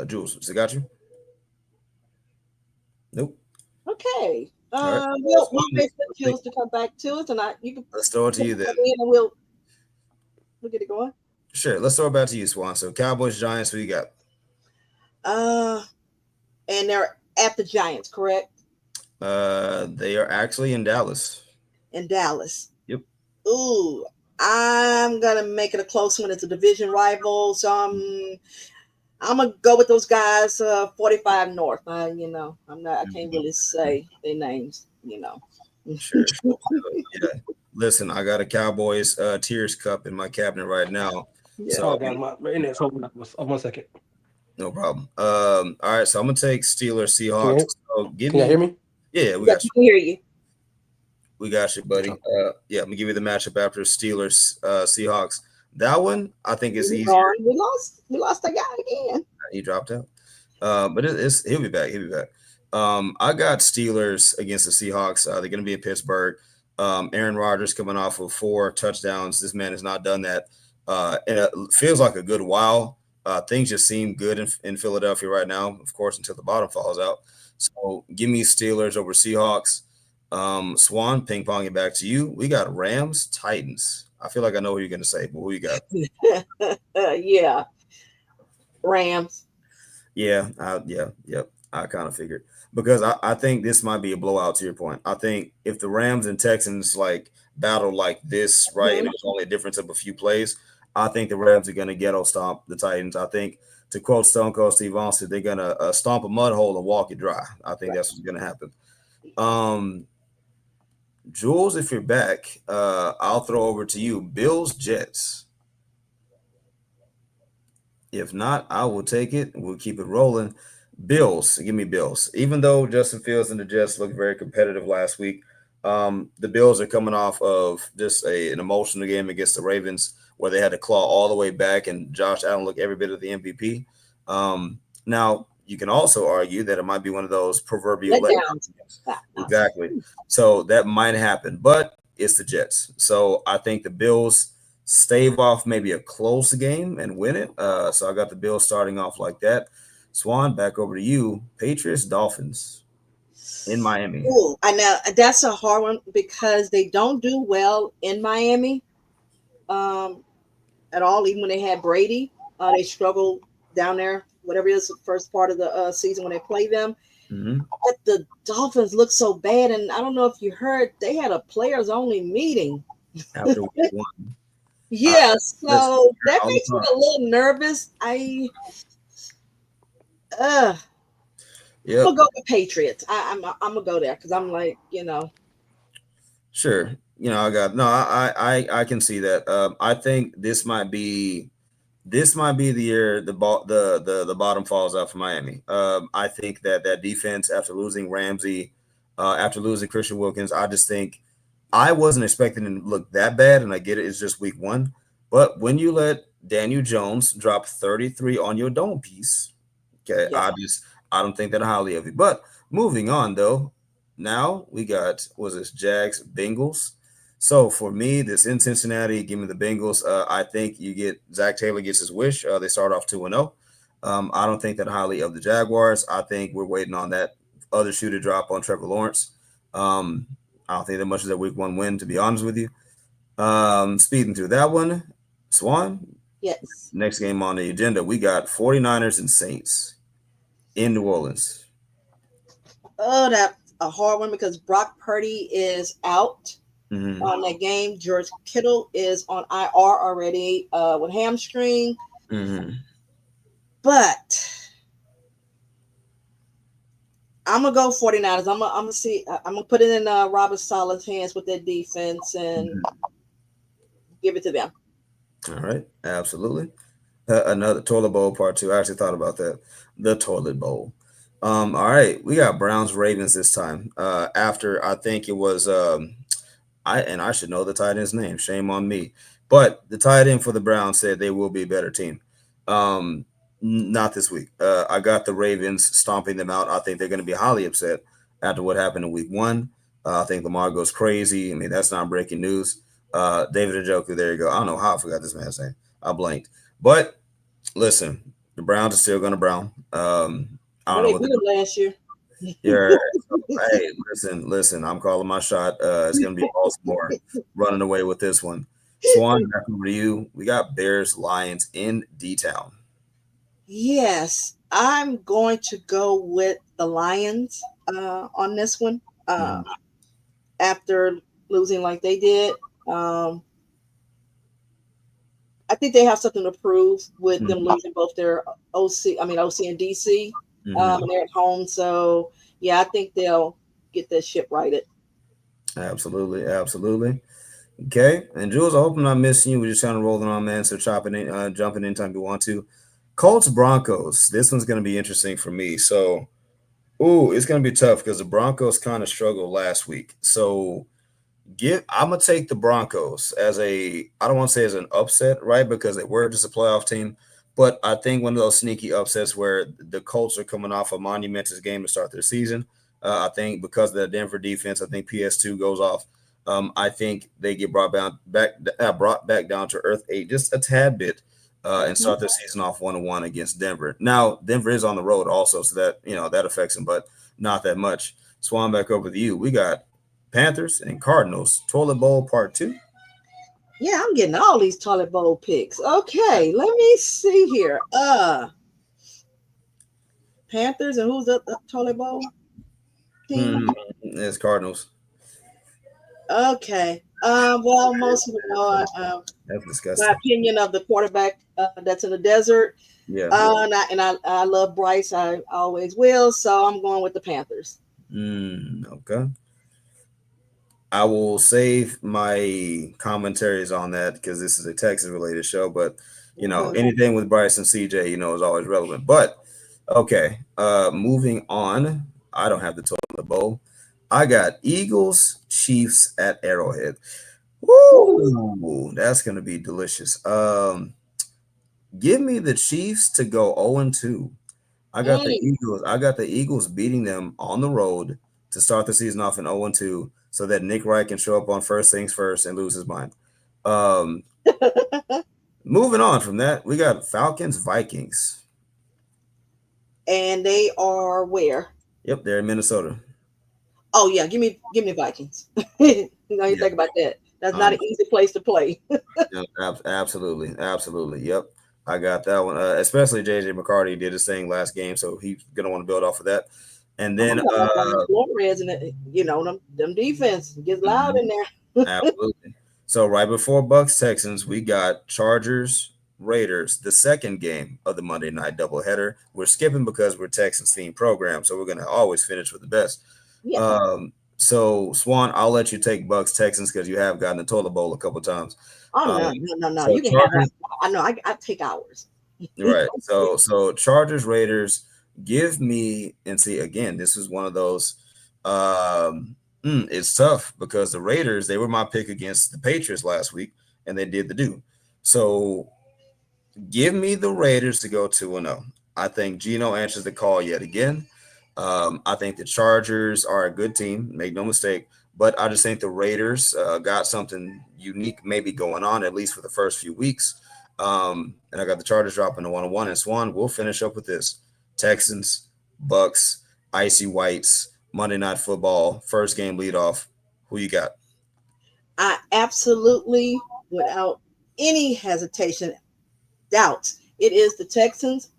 Speaker 3: Jules, has it got you? Nope.
Speaker 5: Okay.
Speaker 3: Right.
Speaker 5: We'll wait for Jules to come back to us, and you can.
Speaker 3: Let's throw it to you then.
Speaker 5: And we'll get it going.
Speaker 3: Sure. Let's throw it back to you, Swan. So Cowboys, Giants. Who you got?
Speaker 5: And they're at the Giants, correct?
Speaker 3: They are actually in Dallas.
Speaker 5: In Dallas.
Speaker 3: Yep.
Speaker 5: Ooh, I'm gonna make it a close one. It's a division rival, so I'm gonna go with those guys. 45 North. You know, I'm not. I can't really say their names. You know.
Speaker 3: Sure. Yeah. Listen, I got a Cowboys Tears Cup in my cabinet right now.
Speaker 5: Yeah.
Speaker 3: So
Speaker 4: Oh God, my internet's holding up. Oh, 1 second.
Speaker 3: no problem. All right, so I'm gonna take Steelers
Speaker 4: Can
Speaker 3: Seahawks.
Speaker 4: you
Speaker 3: So give
Speaker 4: can y'all hear
Speaker 3: me,
Speaker 4: me?
Speaker 3: yeah, we
Speaker 5: Yeah,
Speaker 3: got
Speaker 5: I
Speaker 3: you.
Speaker 5: can hear you.
Speaker 3: We got you, buddy. Yeah, I'm gonna give you the matchup after Steelers Seahawks. That one I think is
Speaker 5: We
Speaker 3: easier.
Speaker 5: gone. We lost. We lost that guy again.
Speaker 3: He dropped out. But it's he'll be back. He'll be back. I got Steelers against the Seahawks. They're going to be in Pittsburgh. Aaron Rodgers coming off of 4 touchdowns. This man has not done that. And it feels like a good while. Things just seem good in Philadelphia right now, of course, until the bottom falls out. So give me Steelers over Seahawks. Swan, ping pong it back to you. We got Rams, Titans. I feel like I know what you're going to say, but who you got?
Speaker 5: Yeah, Rams.
Speaker 3: Yep. I kind of figured because I think this might be a blowout. To your point, I think if the Rams and Texans like battle like this, right, and
Speaker 5: Mhm.
Speaker 3: it was only a difference of a few plays, I think the Rams are going to ghetto stomp the Titans. I think, to quote Stone Cold Steve Austin, they're going to stomp a mud hole and walk it dry. I think
Speaker 5: Right.
Speaker 3: that's what's going to happen. Um, Jules, if you're back, I'll throw over to you. Bills Jets. If not, I will take it. We'll keep it rolling. Bills, give me Bills. Even though Justin Fields and the Jets looked very competitive last week, the Bills are coming off of just an emotional game against the Ravens where they had to claw all the way back, and Josh Allen looked every bit of the MVP. Now, you can also argue that it might be one of those proverbial
Speaker 5: Let
Speaker 3: letdown
Speaker 5: down.
Speaker 3: games. Exactly. So that might happen, but it's the Jets. So I think the Bills stave off maybe a close game and win it. So I got the Bills starting off like that. Swan, back over to you. Patriots, Dolphins in Miami.
Speaker 5: Ooh, I know that's a hard one because they don't do well in Miami um, at all. Even when they had Brady, they struggled down there. Whatever it is, the first part of the season when they play them.
Speaker 3: Mm-hmm.
Speaker 5: But the Dolphins look so bad, and I don't know if you heard they had a players only meeting.
Speaker 3: After week one.
Speaker 5: Yeah,
Speaker 3: Listen,
Speaker 5: so that
Speaker 3: all the
Speaker 5: makes me
Speaker 3: time.
Speaker 5: a little nervous. Uh, I'm
Speaker 3: Yep.
Speaker 5: gonna go with Patriots. I'm gonna go there because I'm like,
Speaker 3: Sure. I got no. I can see that. I think this might be the year the bottom falls out for Miami. I think that defense after losing Ramsey, after losing Christian Wilkins, I just think I wasn't expecting him to look that bad, and I get it. It's just week one, but when you let Daniel Jones drop 33 on your dome piece, okay,
Speaker 5: yeah,
Speaker 3: I don't think that highly of you. But moving on though, now we got was this Jags Bengals. So for me, this in Cincinnati, give me the Bengals. I think you get Zach Taylor gets his wish. They start off 2-0. I don't think that highly of the Jaguars. I think we're waiting on that other shoe to drop on Trevor Lawrence. Um, I don't think that much is a week one win, to be honest with you. Speeding through that one, Swan.
Speaker 5: yes.
Speaker 3: Next game on the agenda, we got 49ers and Saints in New Orleans.
Speaker 5: Oh, that's a hard one because Brock Purdy is out
Speaker 3: Mm-hmm.
Speaker 5: on that game. George Kittle is on IR already with hamstring.
Speaker 3: Mm-hmm.
Speaker 5: But I'm gonna go 49ers. I'm gonna see. I'm gonna put it in Robert Sala's hands with their defense and give it to them.
Speaker 3: All right, absolutely. Another toilet bowl part two. I actually thought about that. The toilet bowl. All right, we got Browns Ravens this time. After I think it was I should know the tight end's name. Shame on me. But the tight end for the Browns said they will be a better team. Not this week. I got the Ravens stomping them out. I think they're going to be highly upset after what happened in week one. I think Lamar goes crazy. I mean, that's not breaking news. David Njoku, there you go. I don't know how I forgot this man's name. I blanked. But listen, the Browns are still going to brown. I don't
Speaker 5: Well,
Speaker 3: know
Speaker 5: they
Speaker 3: what
Speaker 5: beat them last year.
Speaker 3: yeah. So, hey, listen. I'm calling my shot. It's gonna be Baltimore running away with this one. Swan, back over to you. We got Bears Lions in D Town.
Speaker 5: Yes, I'm going to go with the Lions. on this one.
Speaker 3: Mhm.
Speaker 5: After losing like they did, I think they have something to prove with them
Speaker 3: Mhm.
Speaker 5: losing both their OC and DC,
Speaker 3: Mhm.
Speaker 5: and they're at home. So yeah, I think they'll get this ship righted.
Speaker 3: Absolutely, absolutely. Okay, and Jules, I hope I'm not missing you. We're just trying to roll on, man. So chopping in, jumping in anytime you want to. Colts Broncos. This one's going to be interesting for me. So, ooh, it's going to be tough because the Broncos kind of struggled last week. So, I'm gonna take the Broncos as I don't want to say as an upset, right? Because they were just a playoff team, but I think one of those sneaky upsets where the Colts are coming off a monumentous game to start their season. I think because of the Denver defense, I think PS2 goes off. I think they get brought back down to earth eight just a tad bit, and
Speaker 5: Mhm.
Speaker 3: start their season off 1-1 against Denver. Now Denver is on the road also, so that that affects them, but not that much. Swan, back over to you. We got Panthers and Cardinals. Toilet Bowl Part 2.
Speaker 5: Yeah, I'm getting all these toilet bowl picks. Okay, let me see here. Panthers and who's the toilet bowl team?
Speaker 3: It's Cardinals.
Speaker 5: Okay. Well, most of them know
Speaker 3: That's
Speaker 5: my
Speaker 3: disgusting.
Speaker 5: opinion of the quarterback that's in the desert.
Speaker 3: Yeah.
Speaker 5: And I love Bryce. I always will. So I'm going with the Panthers.
Speaker 3: Okay. I will save my commentaries on that because this is a Texas related show, but
Speaker 5: Mhm.
Speaker 3: anything with Bryce and CJ, is always relevant. But okay, moving on. I don't have the toilet bowl. I got Eagles, Chiefs at Arrowhead.
Speaker 5: Ooh.
Speaker 3: Woo, that's gonna be delicious. Give me the Chiefs to go 0-2. I got the
Speaker 5: Mm.
Speaker 3: Eagles. I got the Eagles beating them on the road to start the season off in 0-2 so that Nick Wright can show up on first things first and lose his mind. Um, moving on from that, we got Falcons Vikings.
Speaker 5: And they are where?
Speaker 3: Yep, they're in Minnesota.
Speaker 5: Oh yeah, give me Vikings. You
Speaker 3: Yeah,
Speaker 5: think about that. That's not
Speaker 3: um,
Speaker 5: an easy place to play.
Speaker 3: yeah, absolutely, absolutely. Yep, I got that one. Especially JJ McCarty did his thing last game, so he's gonna want to build off of that. And
Speaker 5: I'm
Speaker 3: then,
Speaker 5: gonna like on them Flores and them defense gets loud
Speaker 3: mhm.
Speaker 5: in there.
Speaker 3: Absolutely. So right before Bucks Texans, we got Chargers Raiders, the second game of the Monday night doubleheader. We're skipping because we're Texans themed program, so we're gonna always finish with the best.
Speaker 5: Yeah.
Speaker 3: So Swan, I'll let you take Bucks Texans because you have gotten the toilet bowl a couple times.
Speaker 5: Oh
Speaker 3: Um,
Speaker 5: no.
Speaker 3: so
Speaker 5: You can have that.
Speaker 3: Chargers,
Speaker 5: I know. I take hours.
Speaker 3: right? So Chargers Raiders, give me and see again. This is one of those. Um, it's tough because the Raiders they were my pick against the Patriots last week, and they did the do. So give me the Raiders to go 2-0. I think Gino answers the call yet again. I think the Chargers are a good team, make no mistake, but I just think the Raiders got something unique maybe going on, at least for the first few weeks. And I got the Chargers dropping to 1-1. And Swan, we'll finish up with this Texans, Bucks, Icy Whites, Monday Night Football, first game leadoff. Who you got?
Speaker 5: I absolutely, without any hesitation, doubts, it is the Texans.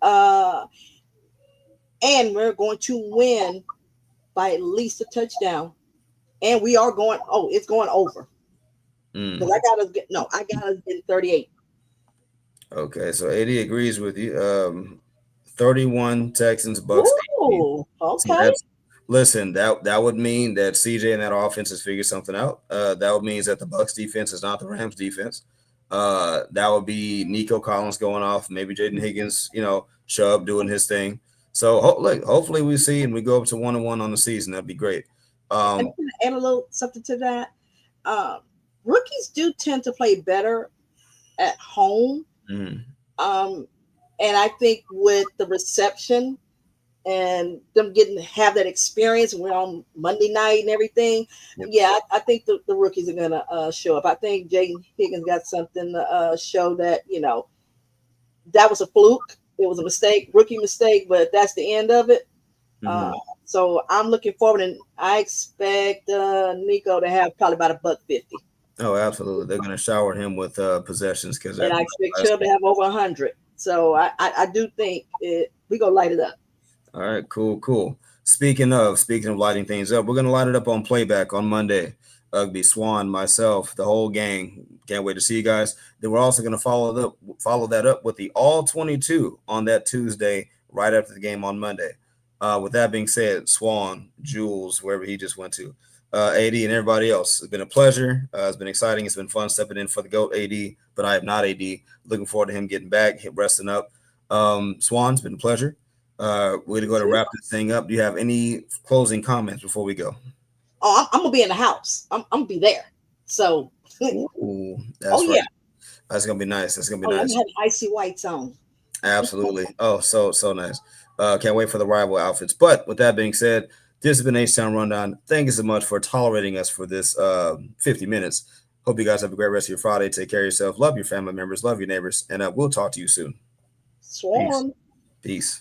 Speaker 5: And we're going to win by at least a touchdown. And we are going. Oh, it's going over because
Speaker 3: Mm.
Speaker 5: I got us getting 38.
Speaker 3: Okay, so 80 agrees with you. 31 Texans, Bucks 18.
Speaker 5: Ooh,
Speaker 3: See,
Speaker 5: okay.
Speaker 3: that's listen, that would mean that CJ and that offense has figured something out. That would mean that the Bucks defense is not the Rams defense. That would be Nico Collins going off, maybe Jaden Higgins, Chubb doing his thing. So hopefully we see and we go up to 1-1 on the season. That'd be great.
Speaker 5: And
Speaker 3: Um,
Speaker 5: can I add a little something to that? Um, Rookies do tend to play better at home.
Speaker 3: mhm,
Speaker 5: Um, and I think with the reception and them getting to have that experience, we're on Monday night and everything.
Speaker 3: yep,
Speaker 5: Yeah, I think the rookies are gonna show up. I think Jaden Higgins got something to show that that was a fluke. It was a mistake, rookie mistake, but that's the end of it. Uh,
Speaker 3: mhm.
Speaker 5: so I'm looking forward, and I expect Nico to have probably about a buck 50,
Speaker 3: Oh, absolutely. They're gonna shower him with possessions because
Speaker 5: and
Speaker 3: that
Speaker 5: I expect
Speaker 3: last
Speaker 5: Chubb to
Speaker 3: game.
Speaker 5: have over 100. So I do think we gonna light it up.
Speaker 3: All right, cool, cool. Speaking of lighting things up, we're gonna light it up on playback on Monday. Ugby, Swan, myself, the whole gang. Can't wait to see you guys. Then we're also gonna follow that up with the all 22 on that Tuesday, right after the game on Monday. With that being said, Swan, Jules, wherever he just went to, AD and everybody else, it's been a pleasure. It's been exciting. It's been fun stepping in for the GOAT AD, but I am not AD. Looking forward to him getting back, resting up. Swan, it's been a pleasure. We're going to go to wrap this thing up. Do you have any closing comments before we go?
Speaker 5: Oh, I'm gonna be in the house. I'm gonna be there. So,
Speaker 3: Ooh, that's right. Yeah. That's gonna be nice. That's gonna be nice.
Speaker 5: I'm having icy whites on.
Speaker 3: Absolutely. Oh, so nice. Can't wait for the rival outfits. But with that being said, this has been H-Town Rundown. Thank you so much for tolerating us for this 50 minutes. Hope you guys have a great rest of your Friday. Take care of yourself. Love your family members. Love your neighbors. And we'll talk to you soon.
Speaker 5: Swarm.
Speaker 3: Peace.